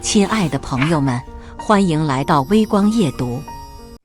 亲爱的朋友们，欢迎来到微光夜读。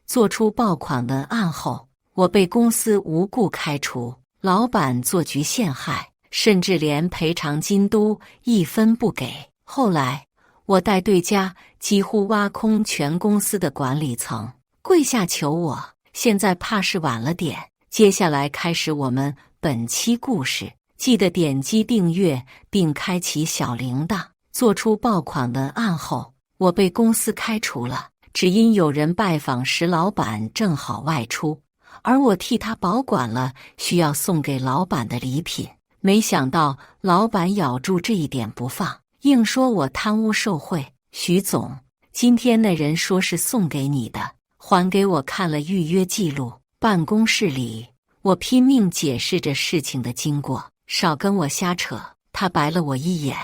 做出爆款文案后，我被公司无故开除，老板做局陷害，甚至连赔偿金都一分不给。后来，我带队家几乎挖空全公司的管理层，跪下求我。现在怕是晚了点。接下来开始我们本期故事，记得点击订阅并开启小铃铛。做出爆款文案后，我被公司开除了，只因有人拜访时老板正好外出，而我替他保管了需要送给老板的礼品。没想到老板咬住这一点不放，硬说我贪污受贿。徐总，今天那人说是送给你的，还给我看了预约记录。办公室里，我拼命解释着事情的经过，少跟我瞎扯。他白了我一眼，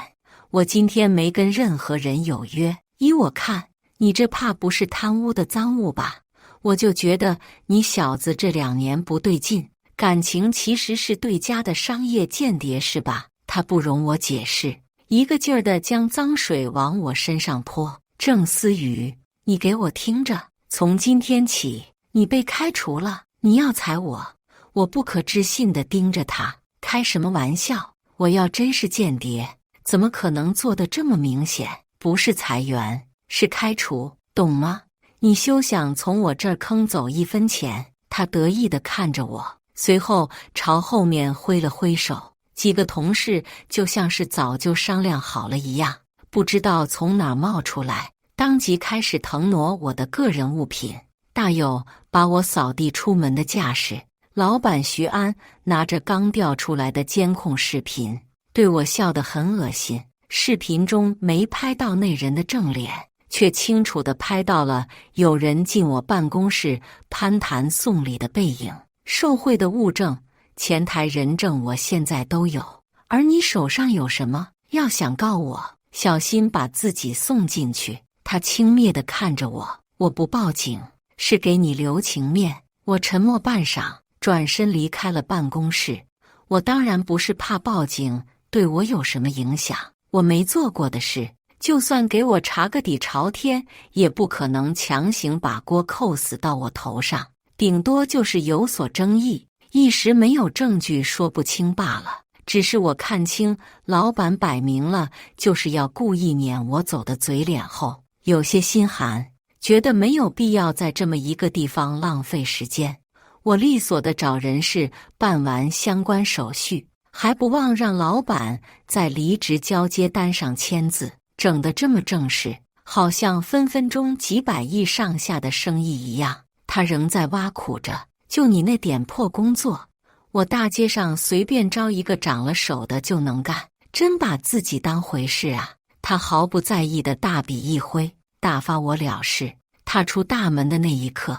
我今天没跟任何人有约，依我看，你这怕不是贪污的赃物吧？我就觉得你小子这2年不对劲，感情其实是对家的商业间谍是吧？他不容我解释，一个劲儿地将脏水往我身上泼。郑思雨，你给我听着，从今天起，你被开除了，你要裁我。我不可置信地盯着他，开什么玩笑？我要真是间谍，怎么可能做得这么明显？不是裁员，是开除，懂吗？你休想从我这儿坑走1分钱。他得意地看着我，随后朝后面挥了挥手。几个同事就像是早就商量好了一样，不知道从哪儿冒出来，当即开始腾挪我的个人物品，大有把我扫地出门的架势。老板徐安拿着刚调出来的监控视频，对我笑得很恶心。视频中没拍到那人的正脸，却清楚地拍到了有人进我办公室攀谈送礼的背影。受贿的物证、前台人证我现在都有，而你手上有什么？要想告我，小心把自己送进去。他轻蔑地看着我，我不报警，是给你留情面。我沉默半晌，转身离开了办公室。我当然不是怕报警对我有什么影响，我没做过的事，就算给我查个底朝天，也不可能强行把锅扣死到我头上，顶多就是有所争议，一时没有证据说不清罢了。只是我看清老板摆明了就是要故意撵我走的嘴脸后，有些心寒，觉得没有必要在这么一个地方浪费时间。我利索地找人事办完相关手续，还不忘让老板在离职交接单上签字，整得这么正式，好像分分钟几百亿上下的生意一样。他仍在挖苦着，就你那点破工作，我大街上随便招一个长了手的就能干，真把自己当回事啊？他毫不在意的大笔一挥，打发我了事。踏出大门的那一刻，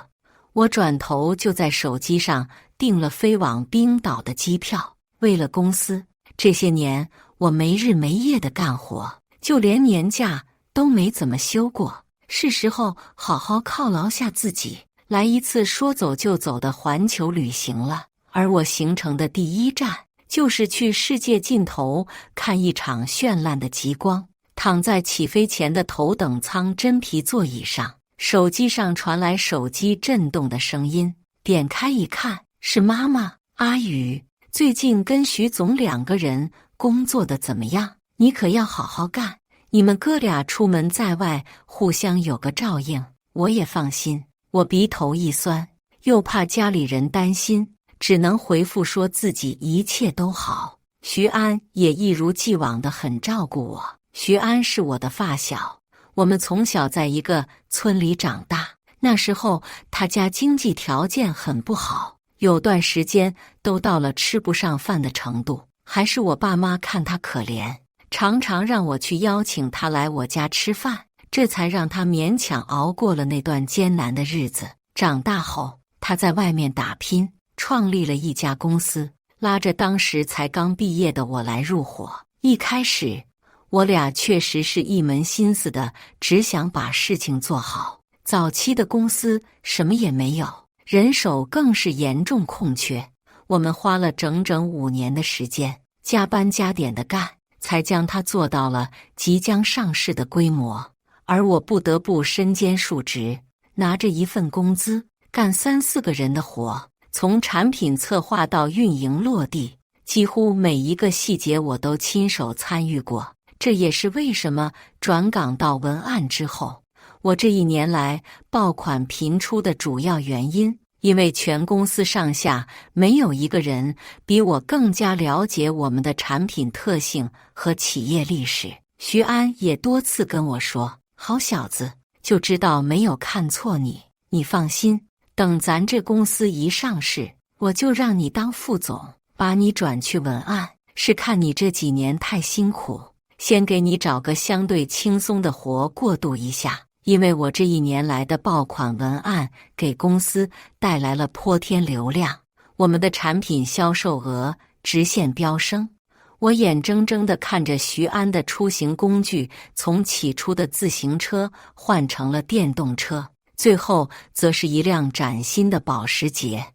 我转头就在手机上订了飞往冰岛的机票。为了公司，这些年我没日没夜的干活，就连年假都没怎么休过。是时候好好犒劳下自己，来一次说走就走的环球旅行了。而我行程的第一站，就是去世界尽头看一场绚烂的极光。躺在起飞前的头等舱真皮座椅上，手机上传来手机震动的声音，点开一看，是妈妈。阿宇，最近跟徐总2个人工作的怎么样？你可要好好干，你们哥俩出门在外互相有个照应，我也放心。我鼻头一酸，又怕家里人担心，只能回复说自己一切都好。徐安也一如既往的很照顾我。徐安是我的发小，我们从小在一个村里长大，那时候他家经济条件很不好，有段时间都到了吃不上饭的程度，还是我爸妈看他可怜，常常让我去邀请他来我家吃饭，这才让他勉强熬过了那段艰难的日子。长大后，他在外面打拼，创立了一家公司，拉着当时才刚毕业的我来入伙。一开始我俩确实是一门心思的，只想把事情做好。早期的公司什么也没有，人手更是严重空缺。我们花了整整5年的时间，加班加点的干，才将它做到了即将上市的规模。而我不得不身兼数职，拿着一份工资干3-4个人的活，从产品策划到运营落地，几乎每一个细节我都亲手参与过。这也是为什么转岗到文案之后，我这1年来爆款频出的主要原因。因为全公司上下没有一个人比我更加了解我们的产品特性和企业历史。徐安也多次跟我说，好小子，就知道没有看错你，你放心，等咱这公司一上市，我就让你当副总，把你转去文案，是看你这几年太辛苦，先给你找个相对轻松的活过渡一下。因为我这1年来的爆款文案给公司带来了泼天流量，我们的产品销售额直线飙升。我眼睁睁地看着徐安的出行工具从起初的自行车换成了电动车，最后则是一辆崭新的保时捷，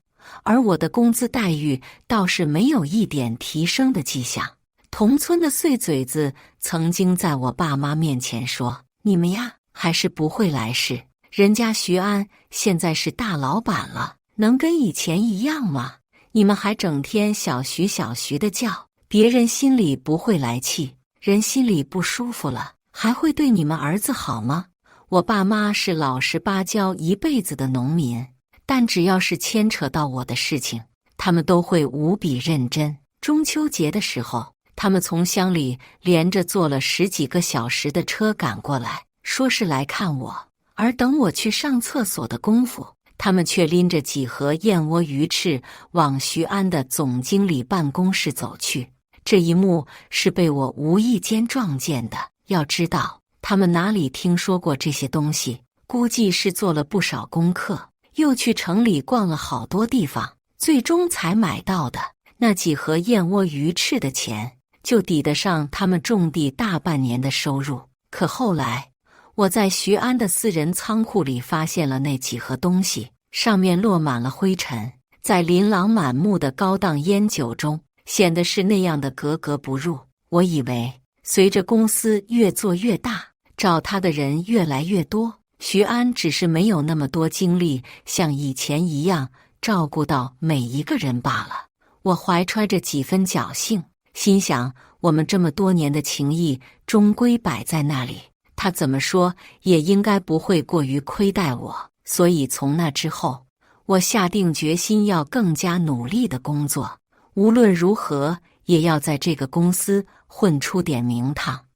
而我的工资待遇倒是没有一点提升的迹象。同村的碎嘴子曾经在我爸妈面前说，你们呀还是不会来事，人家徐安现在是大老板了，能跟以前一样吗？你们还整天小徐小徐的叫，别人心里不会来气，人心里不舒服了，还会对你们儿子好吗？我爸妈是老实巴交一辈子的农民，但只要是牵扯到我的事情，他们都会无比认真。中秋节的时候，他们从乡里连着坐了10几个小时的车赶过来，说是来看我，而等我去上厕所的功夫，他们却拎着几盒燕窝鱼翅往徐安的总经理办公室走去。这一幕是被我无意间撞见的。要知道，他们哪里听说过这些东西，估计是做了不少功课，又去城里逛了好多地方，最终才买到的。那几盒燕窝鱼翅的钱，就抵得上他们种地大半年的收入。可后来，我在徐安的私人仓库里发现了那几盒东西，上面落满了灰尘，在琳琅满目的高档烟酒中，显得是那样的格格不入。我以为随着公司越做越大，找他的人越来越多，徐安只是没有那么多精力像以前一样照顾到每一个人罢了。我怀揣着几分侥幸，心想我们这么多年的情谊终归摆在那里，他怎么说也应该不会过于亏待我。所以从那之后，我下定决心要更加努力的工作，无论如何也要在这个公司混出点名堂，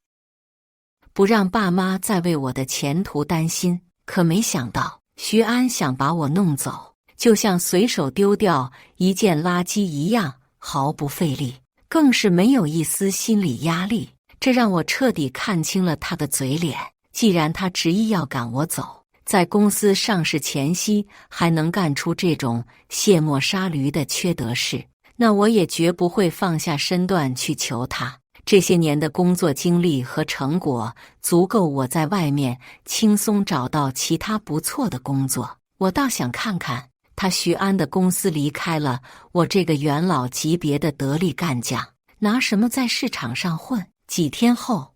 不让爸妈再为我的前途担心。可没想到，徐安想把我弄走，就像随手丢掉一件垃圾一样，毫不费力，更是没有一丝心理压力。这让我彻底看清了他的嘴脸。既然他执意要赶我走，在公司上市前夕还能干出这种卸磨杀驴的缺德事，那我也绝不会放下身段去求他。这些年的工作经历和成果，足够我在外面轻松找到其他不错的工作。我倒想看看他徐安的公司离开了我这个元老级别的得力干将，拿什么在市场上混。几天后，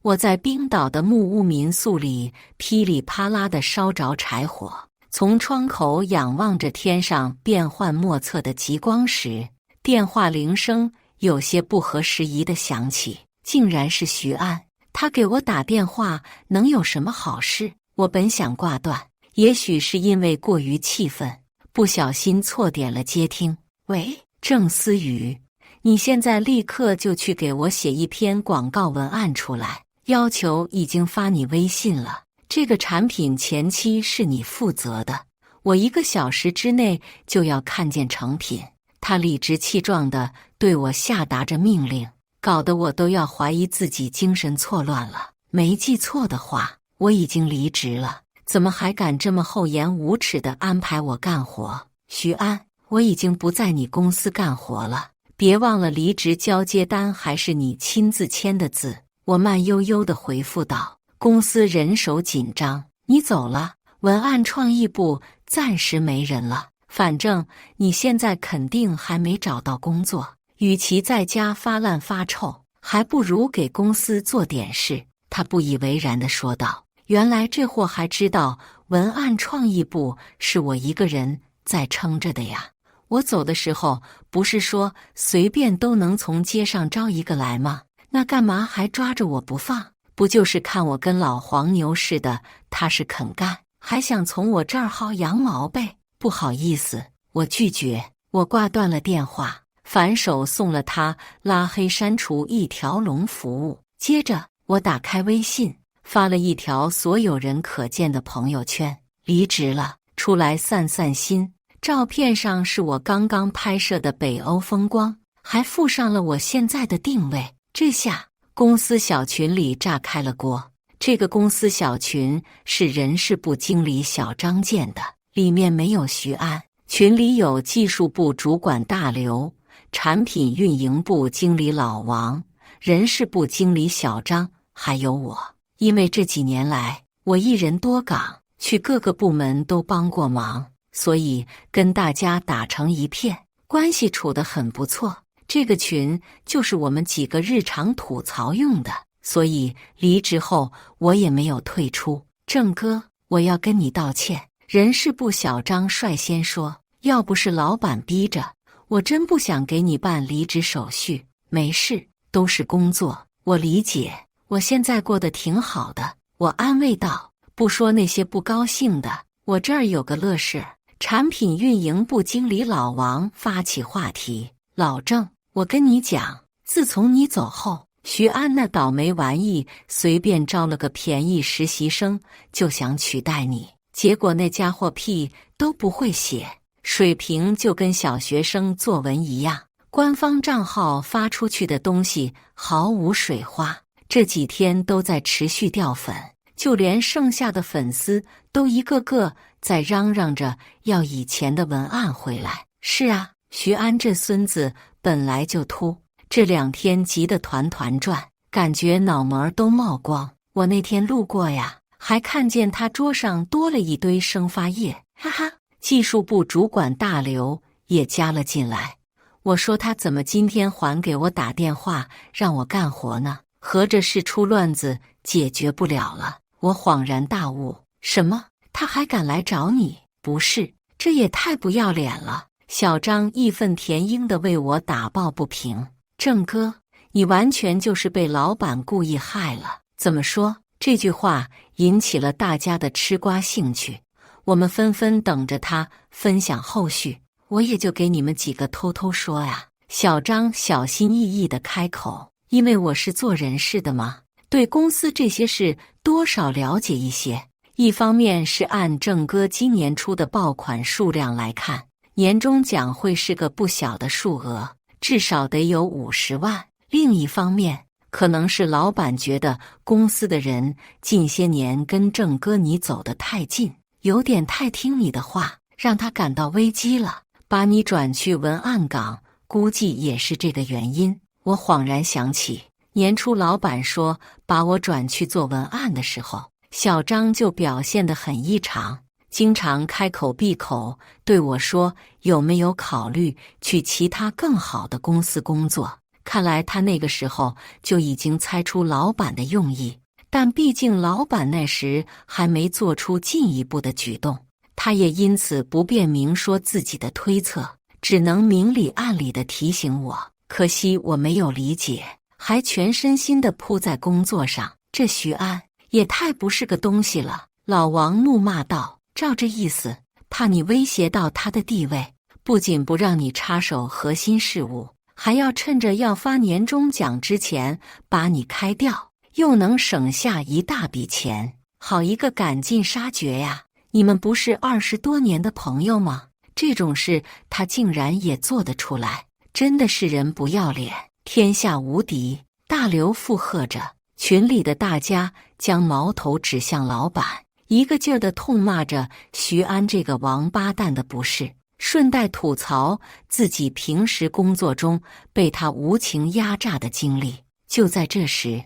我在冰岛的木屋民宿里噼里啪啦地烧着柴火，从窗口仰望着天上变幻莫测的极光时，电话铃声有些不合时宜地响起，竟然是徐安。他给我打电话能有什么好事？我本想挂断，也许是因为过于气愤，不小心错点了接听。喂，郑思雨，你现在立刻就去给我写一篇广告文案出来，要求已经发你微信了，这个产品前期是你负责的，我1个小时之内就要看见成品。他理直气壮地对我下达着命令，搞得我都要怀疑自己精神错乱了。没记错的话，我已经离职了，怎么还敢这么厚颜无耻地安排我干活？徐安，我已经不在你公司干活了，别忘了离职交接单还是你亲自签的字。我慢悠悠地回复道，公司人手紧张，你走了，文案创意部暂时没人了，反正你现在肯定还没找到工作，与其在家发烂发臭，还不如给公司做点事。他不以为然地说道。原来这货还知道文案创意部是我一个人在撑着的呀！我走的时候不是说随便都能从街上招一个来吗？那干嘛还抓着我不放？不就是看我跟老黄牛似的，他是肯干，还想从我这儿薅羊毛呗？不好意思，我拒绝。我挂断了电话，反手送了他拉黑删除一条龙服务。接着我打开微信，发了一条所有人可见的朋友圈：离职了，出来散散心。照片上是我刚刚拍摄的北欧风光，还附上了我现在的定位。这下公司小群里炸开了锅。这个公司小群是人事部经理小张建的，里面没有徐安，群里有技术部主管大刘、产品运营部经理老王、人事部经理小张，还有我。因为这几年来我一人多岗，去各个部门都帮过忙，所以跟大家打成一片，关系处得很不错。这个群就是我们几个日常吐槽用的，所以离职后我也没有退出。郑哥，我要跟你道歉。人事部小张率先说，要不是老板逼着，我真不想给你办离职手续。没事，都是工作，我理解，我现在过得挺好的。我安慰道，不说那些不高兴的，我这儿有个乐事。产品运营部经理老王发起话题，老郑，我跟你讲，自从你走后，徐安那倒霉玩意随便招了个便宜实习生就想取代你，结果那家伙屁都不会写，水平就跟小学生作文一样，官方账号发出去的东西毫无水花，这几天都在持续掉粉，就连剩下的粉丝都一个个在嚷嚷着要以前的文案回来。是啊，徐安这孙子本来就秃，这2天急得团团转，感觉脑门都冒光。我那天路过呀，还看见他桌上多了一堆生发液，哈哈。技术部主管大刘也加了进来，我说他怎么今天还给我打电话让我干活呢？合着是出乱子解决不了了。我恍然大悟，什么？他还敢来找你？不是，这也太不要脸了。小张义愤填膺地为我打抱不平，郑哥，你完全就是被老板故意害了。怎么说？这句话引起了大家的吃瓜兴趣，我们纷纷等着他分享后续。我也就给你们几个偷偷说呀。小张小心翼翼地开口，因为我是做人事的嘛，对公司这些事多少了解一些。一方面是按郑哥今年出的爆款数量来看，年终奖会是个不小的数额，至少得有50万。另一方面，可能是老板觉得公司的人近些年跟郑哥你走得太近，有点太听你的话，让他感到危机了，把你转去文案岗，估计也是这个原因。我恍然想起，年初老板说把我转去做文案的时候，小张就表现得很异常，经常开口闭口对我说有没有考虑去其他更好的公司工作。看来他那个时候就已经猜出老板的用意，但毕竟老板那时还没做出进一步的举动，他也因此不便明说自己的推测，只能明里暗里地提醒我。可惜我没有理解，还全身心地扑在工作上。这徐安也太不是个东西了！老王怒骂道，照这意思，怕你威胁到他的地位，不仅不让你插手核心事务，还要趁着要发年终奖之前把你开掉，又能省下一大笔钱，好一个赶尽杀绝呀！你们不是20多年的朋友吗？这种事他竟然也做得出来，真的是人不要脸，天下无敌！大刘附和着，群里的大家将矛头指向老板，一个劲儿地痛骂着徐安这个王八蛋的不是，顺带吐槽自己平时工作中被他无情压榨的经历。就在这时，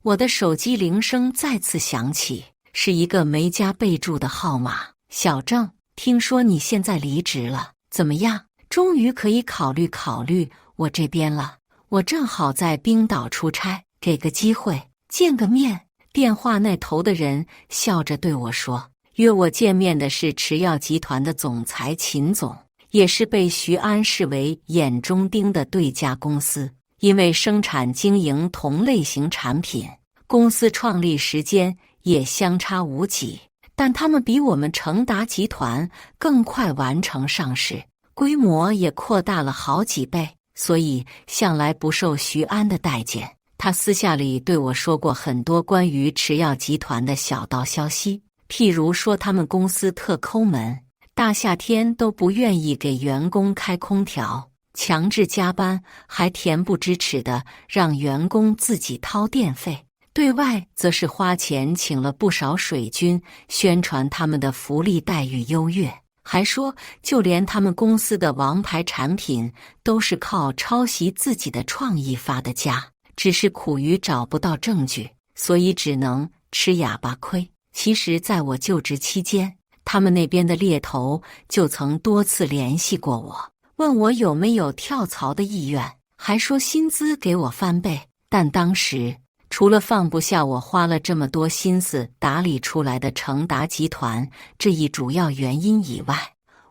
我的手机铃声再次响起，是一个没加备注的号码。小郑，听说你现在离职了，怎么样？终于可以考虑考虑我这边了。我正好在冰岛出差，给个机会见个面，电话那头的人笑着对我说，约我见面的是池药集团的总裁秦总，也是被徐安视为眼中钉的对家公司。因为生产经营同类型产品，公司创立时间也相差无几，但他们比我们成达集团更快完成上市，规模也扩大了好几倍，所以向来不受徐安的待见。他私下里对我说过很多关于池药集团的小道消息，譬如说他们公司特抠门，大夏天都不愿意给员工开空调，强制加班，还恬不知耻的让员工自己掏电费。对外则是花钱请了不少水军，宣传他们的福利待遇优越，还说就连他们公司的王牌产品都是靠抄袭自己的创意发的家，只是苦于找不到证据，所以只能吃哑巴亏。其实在我就职期间，他们那边的猎头就曾多次联系过我，问我有没有跳槽的意愿，还说薪资给我翻倍。但当时除了放不下我花了这么多心思打理出来的成达集团这一主要原因以外，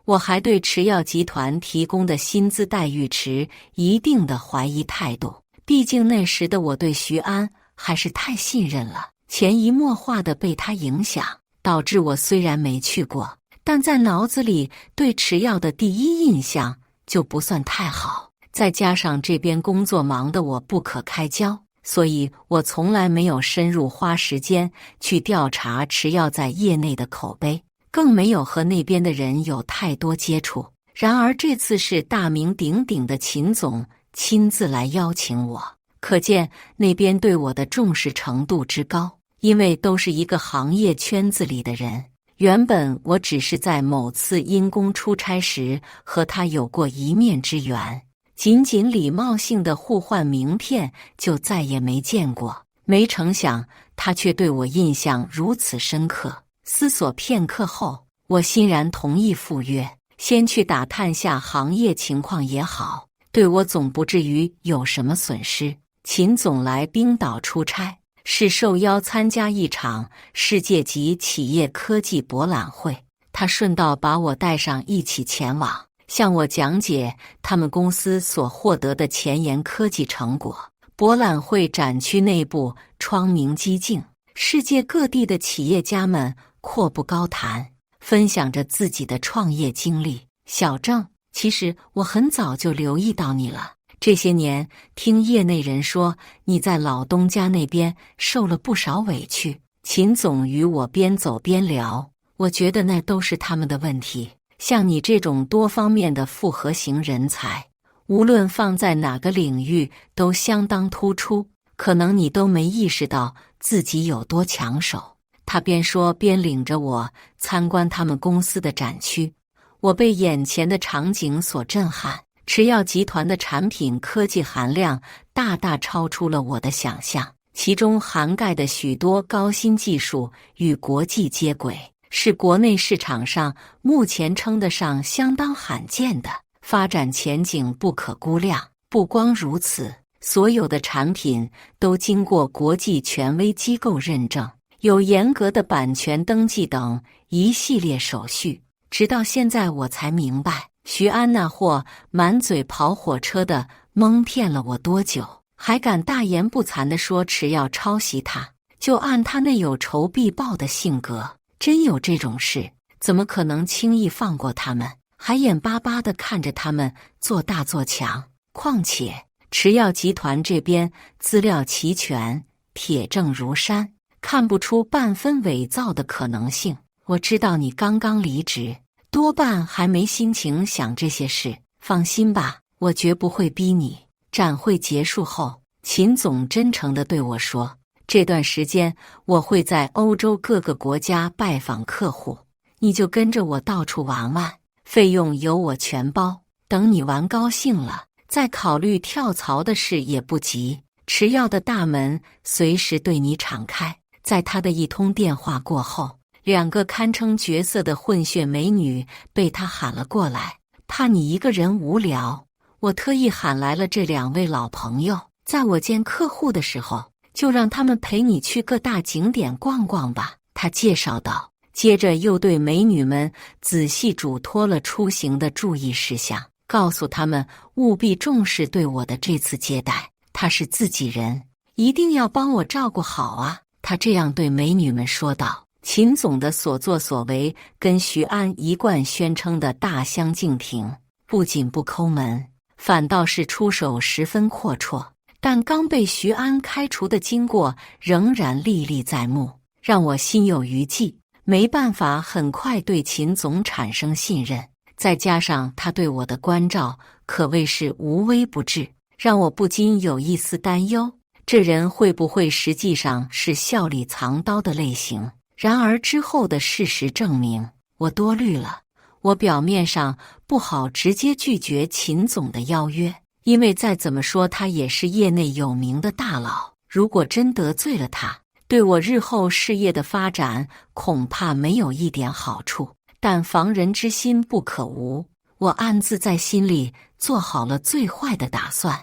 我还对池药集团提供的薪资待遇持一定的怀疑态度。毕竟那时的我对徐安还是太信任了，潜移默化地被他影响，导致我虽然没去过，但在脑子里对池药的第一印象就不算太好。再加上这边工作忙得我不可开交，所以我从来没有深入花时间去调查池药在业内的口碑，更没有和那边的人有太多接触。然而这次是大名鼎鼎的秦总亲自来邀请我，可见那边对我的重视程度之高，因为都是一个行业圈子里的人。原本我只是在某次因公出差时和他有过一面之缘，仅仅礼貌性的互换名片就再也没见过，没成想他却对我印象如此深刻。思索片刻后，我欣然同意赴约，先去打探下行业情况也好，对我总不至于有什么损失。秦总来冰岛出差，是受邀参加一场世界级企业科技博览会，他顺道把我带上一起前往，向我讲解他们公司所获得的前沿科技成果。博览会展区内部窗明几净，世界各地的企业家们阔步高谈，分享着自己的创业经历。小郑，其实我很早就留意到你了，这些年听业内人说你在老东家那边受了不少委屈。秦总与我边走边聊，我觉得那都是他们的问题。像你这种多方面的复合型人才，无论放在哪个领域都相当突出，可能你都没意识到自己有多抢手。他边说边领着我参观他们公司的展区，我被眼前的场景所震撼。池药集团的产品科技含量大大超出了我的想象，其中涵盖的许多高新技术与国际接轨，是国内市场上目前称得上相当罕见的，发展前景不可估量。不光如此，所有的产品都经过国际权威机构认证，有严格的版权登记等一系列手续。直到现在我才明白，徐安那货满嘴跑火车的蒙骗了我多久，还敢大言不惭地说池药抄袭他。就按他那有仇必报的性格，真有这种事，怎么可能轻易放过他们，还眼巴巴地看着他们做大做强。况且池药集团这边资料齐全，铁证如山，看不出半分伪造的可能性。我知道你刚刚离职，多半还没心情想这些事，放心吧，我绝不会逼你。展会结束后，秦总真诚地对我说，这段时间我会在欧洲各个国家拜访客户，你就跟着我到处玩玩，费用由我全包，等你玩高兴了，再考虑跳槽的事也不急。池药的大门随时对你敞开。在他的一通电话过后，两个堪称绝色的混血美女被他喊了过来，怕你一个人无聊，我特意喊来了这两位老朋友。在我见客户的时候，就让他们陪你去各大景点逛逛吧。”他介绍道，接着又对美女们仔细嘱托了出行的注意事项，告诉他们务必重视对我的这次接待，他是自己人，一定要帮我照顾好啊。他这样对美女们说道。秦总的所作所为跟徐安一贯宣称的大相径庭，不仅不抠门，反倒是出手十分阔绰。但刚被徐安开除的经过仍然历历在目，让我心有余悸，没办法很快对秦总产生信任。再加上他对我的关照可谓是无微不至，让我不禁有一丝担忧，这人会不会实际上是笑里藏刀的类型？然而之后的事实证明，我多虑了。我表面上不好直接拒绝秦总的邀约，因为再怎么说他也是业内有名的大佬，如果真得罪了他，对我日后事业的发展恐怕没有一点好处。但防人之心不可无，我暗自在心里做好了最坏的打算。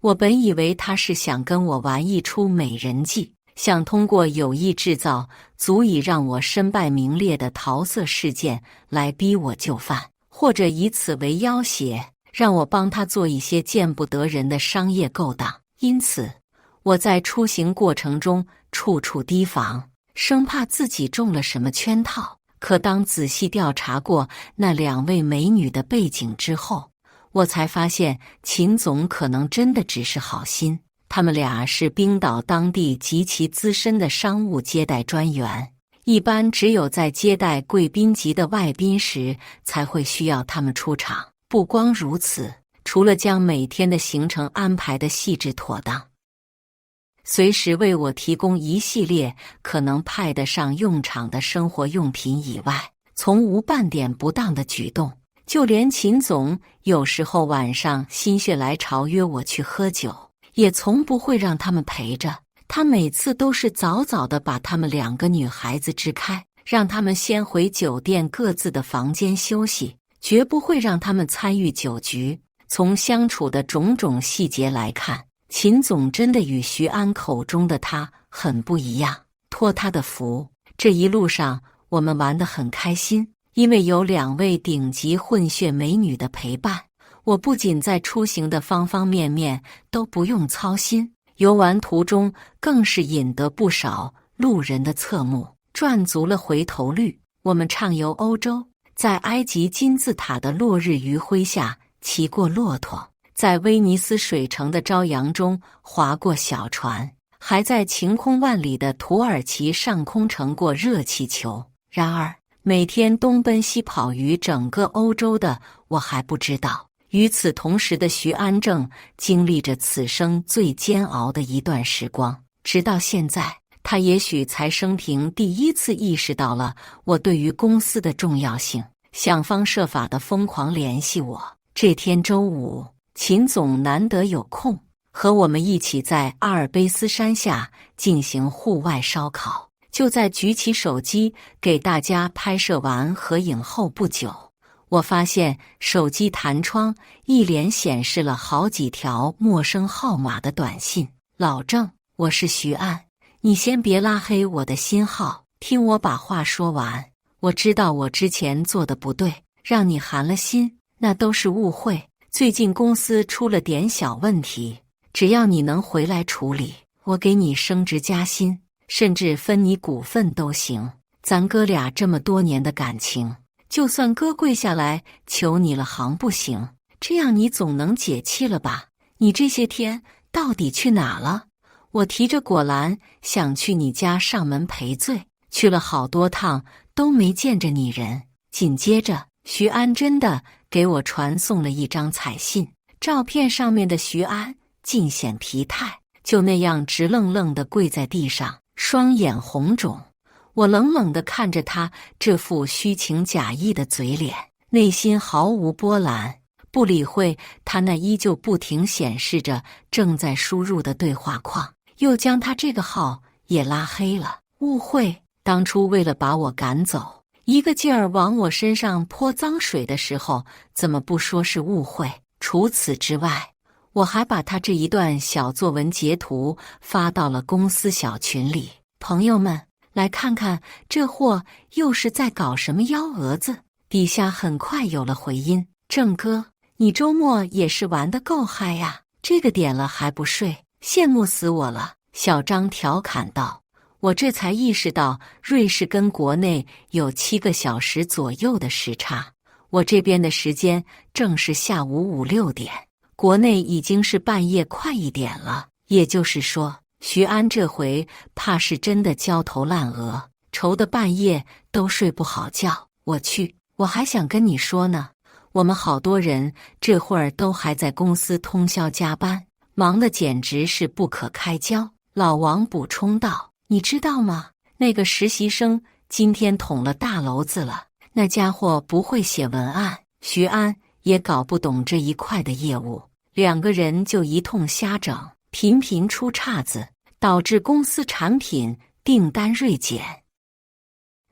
我本以为他是想跟我玩一出美人计，想通过有意制造足以让我身败名裂的桃色事件来逼我就范，或者以此为要挟，让我帮他做一些见不得人的商业勾当。因此，我在出行过程中处处提防，生怕自己中了什么圈套。可当仔细调查过那2位美女的背景之后，我才发现秦总可能真的只是好心。他们俩是冰岛当地极其资深的商务接待专员，一般只有在接待贵宾级的外宾时才会需要他们出场。不光如此，除了将每天的行程安排得细致妥当，随时为我提供一系列可能派得上用场的生活用品以外，从无半点不当的举动。就连秦总有时候晚上心血来潮约我去喝酒，也从不会让他们陪着，他每次都是早早地把他们2个女孩子支开，让他们先回酒店各自的房间休息，绝不会让他们参与酒局。从相处的种种细节来看，秦总真的与徐安口中的他很不一样。托他的福，这一路上我们玩得很开心，因为有2位顶级混血美女的陪伴，我不仅在出行的方方面面都不用操心，游玩途中更是引得不少路人的侧目，赚足了回头率。我们畅游欧洲，在埃及金字塔的落日余晖下骑过骆驼，在威尼斯水城的朝阳中划过小船，还在晴空万里的土耳其上空乘过热气球。然而，每天东奔西跑于整个欧洲的我还不知道，与此同时的徐安正经历着此生最煎熬的一段时光。直到现在，他也许才生平第一次意识到了我对于公司的重要性，想方设法地疯狂联系我。这天周五，秦总难得有空，和我们一起在阿尔卑斯山下进行户外烧烤。就在举起手机给大家拍摄完合影后不久，我发现手机弹窗一连显示了好几条陌生号码的短信。老郑，我是徐安，你先别拉黑我的新号，听我把话说完。我知道我之前做的不对，让你寒了心，那都是误会。最近公司出了点小问题，只要你能回来处理，我给你升职加薪，甚至分你股份都行。咱哥俩这么多年的感情，就算哥跪下来求你了行不行？这样你总能解气了吧？你这些天到底去哪了？我提着果篮想去你家上门赔罪，去了好多趟都没见着你人。紧接着，徐安真的给我传送了一张彩信，照片上面的徐安尽显疲态，就那样直愣愣地跪在地上，双眼红肿。我冷冷地看着他这副虚情假意的嘴脸，内心毫无波澜，不理会他那依旧不停显示着正在输入的对话框，又将他这个号也拉黑了。误会，当初为了把我赶走，一个劲儿往我身上泼脏水的时候，怎么不说是误会？除此之外，我还把他这一段小作文截图发到了公司小群里，朋友们来看看这货又是在搞什么幺蛾子。底下很快有了回音，郑哥，你周末也是玩得够嗨呀，这个点了还不睡，羡慕死我了。小张调侃道，我这才意识到瑞士跟国内有7个小时左右的时差，我这边的时间正是下午5、6点，国内已经是半夜快1点了。也就是说，徐安这回怕是真的焦头烂额，愁得半夜都睡不好觉。我去，我还想跟你说呢，我们好多人这会儿都还在公司通宵加班，忙得简直是不可开交。老王补充道，你知道吗？那个实习生今天捅了大娄子了，那家伙不会写文案，徐安也搞不懂这一块的业务，2个人就一通瞎整，频频出岔子，导致公司产品订单锐减，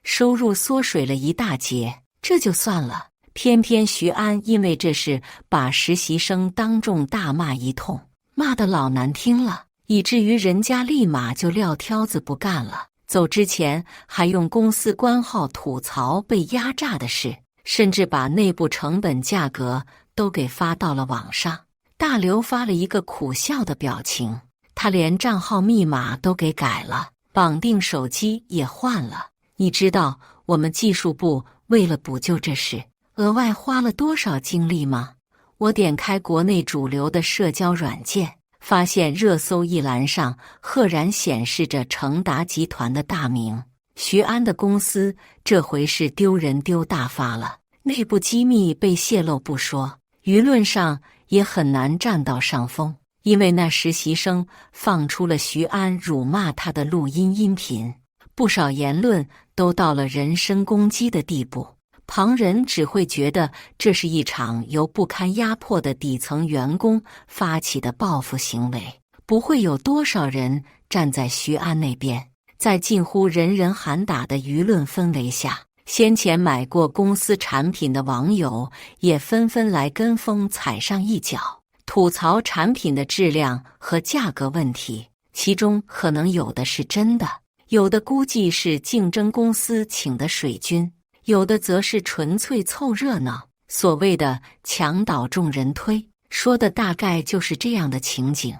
收入缩水了一大截。这就算了，偏偏徐安因为这事把实习生当众大骂一通，骂得老难听了，以至于人家立马就撂挑子不干了。走之前还用公司官号吐槽被压榨的事，甚至把内部成本价格都给发到了网上。大刘发了一个苦笑的表情，他连账号密码都给改了，绑定手机也换了。你知道我们技术部为了补救这事额外花了多少精力吗？我点开国内主流的社交软件，发现热搜一栏上赫然显示着成达集团的大名。徐安的公司这回是丢人丢大发了，内部机密被泄露不说，舆论上也很难占到上风，因为那实习生放出了徐安辱骂他的录音音频，不少言论都到了人身攻击的地步。旁人只会觉得这是一场由不堪压迫的底层员工发起的报复行为，不会有多少人站在徐安那边。在近乎人人喊打的舆论氛围下，先前买过公司产品的网友也纷纷来跟风踩上一脚，吐槽产品的质量和价格问题，其中可能有的是真的，有的估计是竞争公司请的水军，有的则是纯粹凑热闹。所谓的墙倒众人推，说的大概就是这样的情景。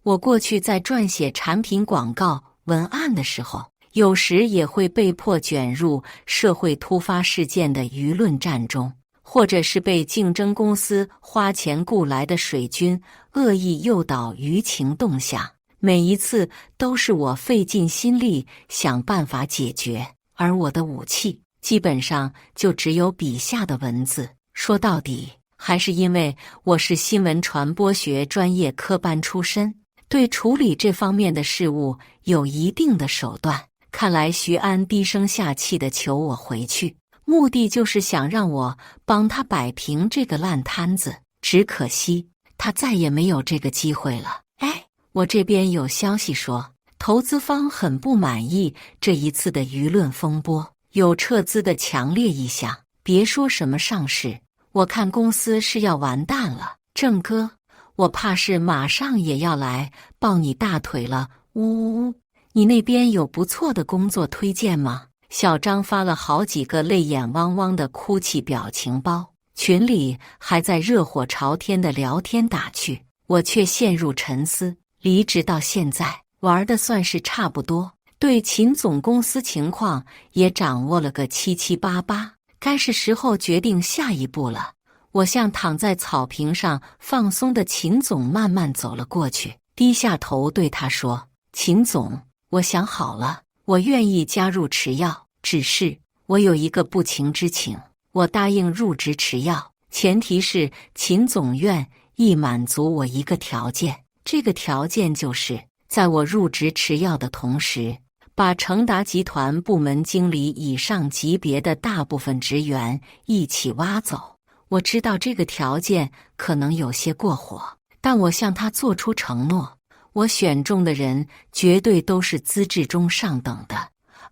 我过去在撰写产品广告文案的时候，有时也会被迫卷入社会突发事件的舆论战中，或者是被竞争公司花钱雇来的水军恶意诱导舆情动向。每一次都是我费尽心力想办法解决，而我的武器基本上就只有笔下的文字。说到底，还是因为我是新闻传播学专业科班出身，对处理这方面的事物有一定的手段。看来徐安低声下气地求我回去，目的就是想让我帮他摆平这个烂摊子。只可惜他再也没有这个机会了。我这边有消息说，投资方很不满意这一次的舆论风波，有撤资的强烈意向。别说什么上市，我看公司是要完蛋了。郑哥，我怕是马上也要来抱你大腿了。呜呜呜，你那边有不错的工作推荐吗？小张发了好几个泪眼汪汪的哭泣表情包，群里还在热火朝天的聊天打趣，我却陷入沉思。离职到现在，玩的算是差不多，对秦总公司情况也掌握了个七七八八，该是时候决定下一步了。我向躺在草坪上放松的秦总慢慢走了过去，低下头对他说，秦总，我想好了，我愿意加入池药，只是我有一个不情之请，我答应入职池药，前提是秦总愿意满足我一个条件，这个条件就是在我入职池药的同时，把成达集团部门经理以上级别的大部分职员一起挖走。我知道这个条件可能有些过火，但我向他做出承诺，我选中的人绝对都是资质中上等的，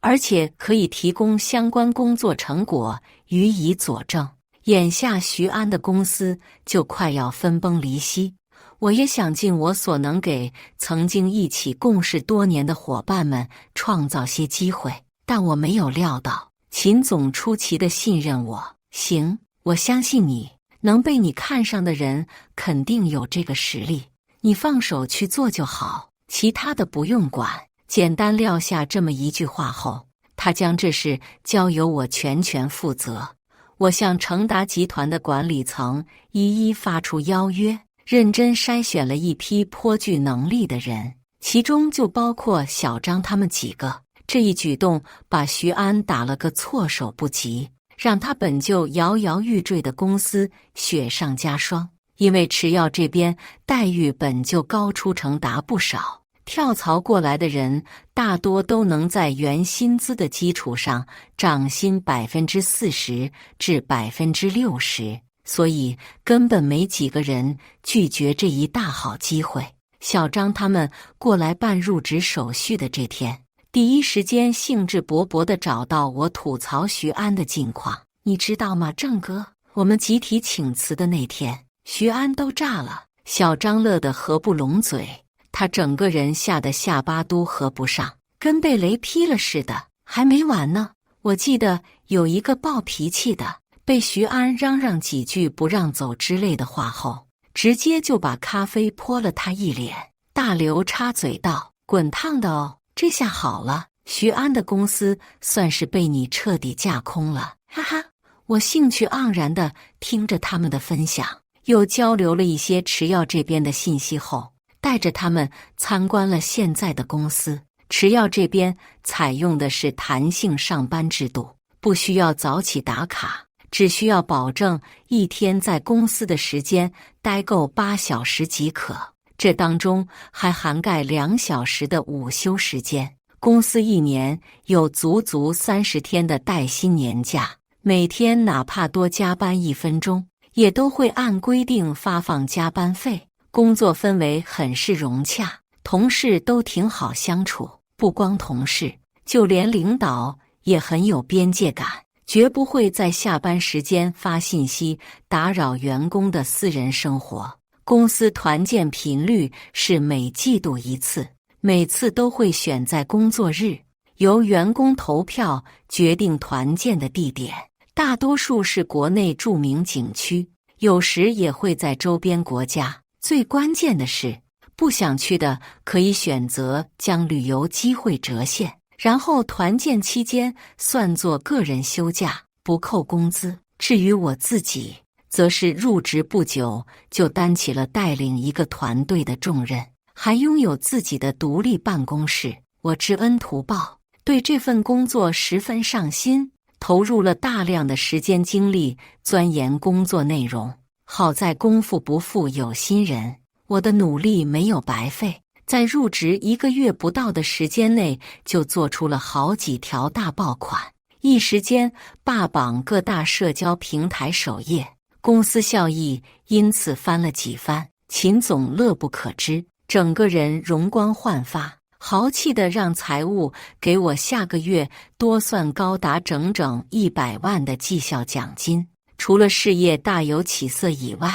而且可以提供相关工作成果予以佐证。眼下徐安的公司就快要分崩离析，我也想尽我所能给曾经一起共事多年的伙伴们创造些机会，但我没有料到秦总出奇的信任我。行，我相信你，能被你看上的人肯定有这个实力，你放手去做就好，其他的不用管。简单撂下这么一句话后，他将这事交由我全权负责。我向成达集团的管理层一一发出邀约，认真筛选了一批颇具能力的人，其中就包括小张他们几个。这一举动把徐安打了个措手不及，让他本就摇摇欲坠的公司雪上加霜。因为池药这边待遇本就高出成达不少，跳槽过来的人大多都能在原薪资的基础上涨薪40%至60%，所以根本没几个人拒绝这一大好机会。小张他们过来办入职手续的这天，第一时间兴致勃勃地找到我吐槽徐安的近况。你知道吗，郑哥，我们集体请辞的那天，徐安都炸了。小张乐得合不拢嘴，他整个人吓得下巴都合不上，跟被雷劈了似的。还没完呢，我记得有一个暴脾气的，被徐安嚷嚷几句不让走之类的话后，直接就把咖啡泼了他一脸。大刘插嘴道：“滚烫的哦，这下好了，徐安的公司算是被你彻底架空了。”哈哈，我兴趣盎然地听着他们的分享，又交流了一些池药这边的信息后，带着他们参观了现在的公司。池药这边采用的是弹性上班制度，不需要早起打卡，只需要保证一天在公司的时间待够8小时即可，这当中还涵盖2小时的午休时间。公司一年有足30天的带薪年假，每天哪怕多加班1分钟，也都会按规定发放加班费。工作氛围很是融洽，同事都挺好相处，不光同事，就连领导也很有边界感，绝不会在下班时间发信息打扰员工的私人生活。公司团建频率是每季度1次，每次都会选在工作日，由员工投票决定团建的地点，大多数是国内著名景区，有时也会在周边国家。最关键的是，不想去的可以选择将旅游机会折现，然后团建期间算作个人休假，不扣工资。至于我自己，则是入职不久就担起了带领一个团队的重任，还拥有自己的独立办公室。我知恩图报，对这份工作十分上心，投入了大量的时间精力钻研工作内容。好在功夫不负有心人，我的努力没有白费，在入职1个月不到的时间内就做出了好几条大爆款，一时间霸榜各大社交平台首页，公司效益因此翻了几番。秦总乐不可支，整个人容光焕发，豪气地让财务给我下个月多算高达整整100万的绩效奖金。除了事业大有起色以外，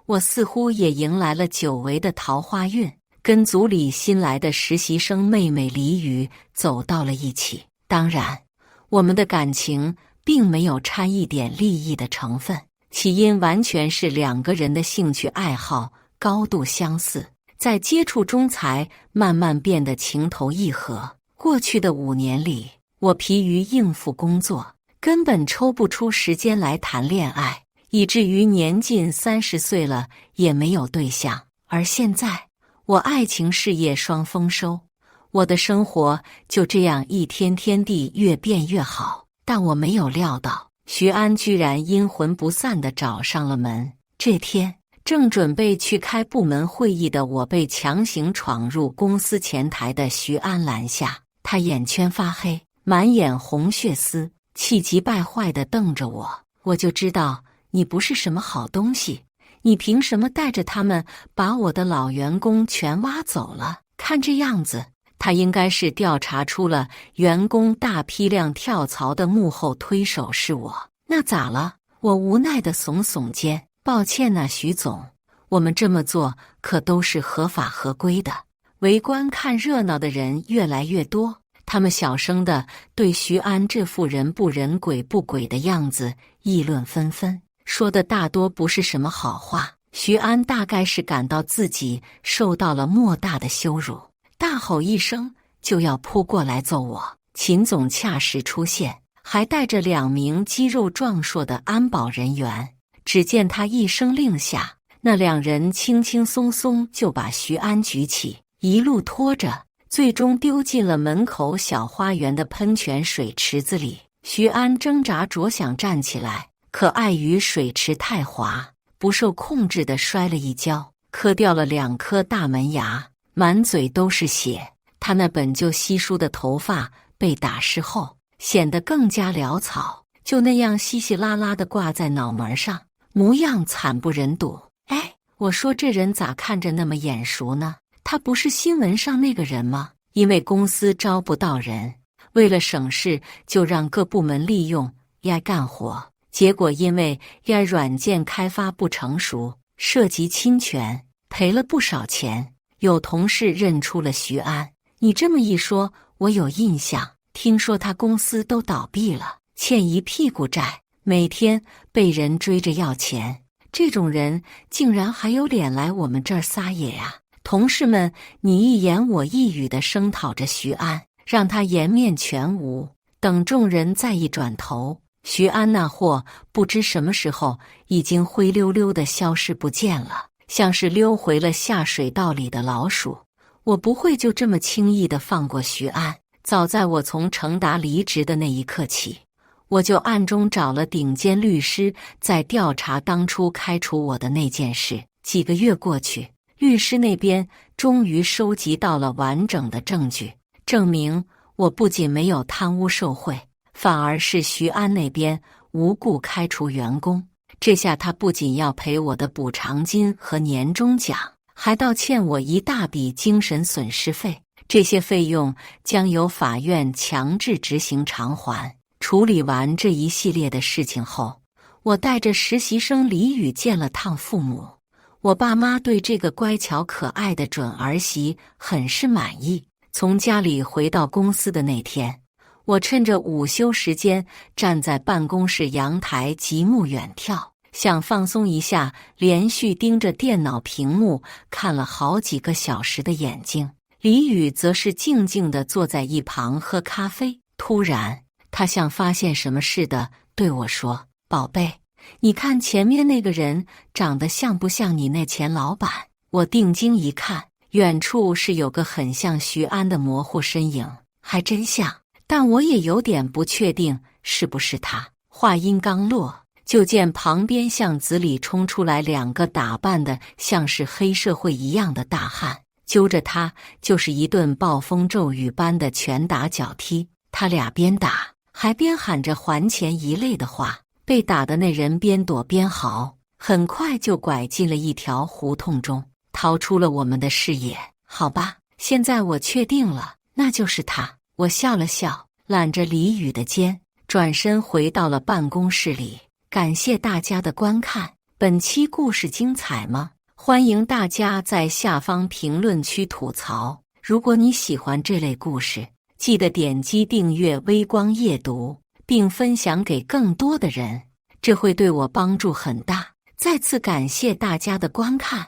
我似乎也迎来了久违的桃花运，跟组里新来的实习生妹妹李宇走到了一起。当然，我们的感情并没有掺一点利益的成分，起因完全是2个人的兴趣爱好高度相似，在接触中才慢慢变得情投意合。过去的5年里，我疲于应付工作，根本抽不出时间来谈恋爱，以至于年近30岁了也没有对象。而现在，我爱情事业双丰收，我的生活就这样一天天地越变越好。但我没有料到，徐安居然阴魂不散地找上了门。这天，正准备去开部门会议的我，被强行闯入公司前台的徐安拦下。他眼圈发黑，满眼红血丝，气急败坏地瞪着我。我就知道你不是什么好东西，你凭什么带着他们把我的老员工全挖走了？看这样子，他应该是调查出了员工大批量跳槽的幕后推手是我。那咋了？我无奈地耸耸肩，抱歉呐，徐总，我们这么做可都是合法合规的。围观看热闹的人越来越多，他们小声地对徐安这副人不人鬼不鬼的样子议论纷纷，说的大多不是什么好话。徐安大概是感到自己受到了莫大的羞辱，大吼一声就要扑过来揍我。秦总恰时出现，还带着2名肌肉壮硕的安保人员。只见他一声令下，那2人轻轻松松就把徐安举起，一路拖着，最终丢进了门口小花园的喷泉水池子里。徐安挣扎着想站起来，可碍于水池太滑，不受控制地摔了一跤，磕掉了2颗大门牙，满嘴都是血。他那本就稀疏的头发被打湿后，显得更加潦草，就那样稀稀拉拉地挂在脑门上，模样惨不忍睹。哎，我说这人咋看着那么眼熟呢？他不是新闻上那个人吗？因为公司招不到人，为了省事，就让各部门利用 AI 干活。结果因为 AI 软件开发不成熟，涉及侵权，赔了不少钱。有同事认出了徐安，你这么一说，我有印象。听说他公司都倒闭了，欠一屁股债，每天被人追着要钱。这种人竟然还有脸来我们这儿撒野呀！同事们你一言我一语地声讨着徐安，让他颜面全无。等众人再一转头，徐安那货不知什么时候已经灰溜溜地消失不见了，像是溜回了下水道里的老鼠。我不会就这么轻易地放过徐安。早在我从成达离职的那一刻起，我就暗中找了顶尖律师，在调查当初开除我的那件事。几个月过去，律师那边终于收集到了完整的证据，证明我不仅没有贪污受贿，反而是徐安那边无故开除员工。这下他不仅要赔我的补偿金和年终奖，还倒欠我一大笔精神损失费。这些费用将由法院强制执行偿还。处理完这一系列的事情后，我带着实习生李宇见了趟父母。我爸妈对这个乖巧可爱的准儿媳很是满意。从家里回到公司的那天，我趁着午休时间站在办公室阳台极目远眺，想放松一下连续盯着电脑屏幕看了好几个小时的眼睛。李宇则是静静地坐在一旁喝咖啡。突然，他像发现什么似的对我说：“宝贝，你看前面那个人长得像不像你那前老板？”我定睛一看，远处是有个很像徐安的模糊身影，还真像，但我也有点不确定是不是他。话音刚落，就见旁边巷子里冲出来2个打扮的像是黑社会一样的大汉，揪着他就是一顿暴风骤雨般的拳打脚踢。他俩边打还边喊着还钱一类的话，被打的那人边躲边嚎，很快就拐进了一条胡同中，逃出了我们的视野。好吧，现在我确定了，那就是他。我笑了笑，揽着李宇的肩，转身回到了办公室里。感谢大家的观看，本期故事精彩吗？欢迎大家在下方评论区吐槽。如果你喜欢这类故事，记得点击订阅微光夜读，并分享给更多的人，这会对我帮助很大。再次感谢大家的观看。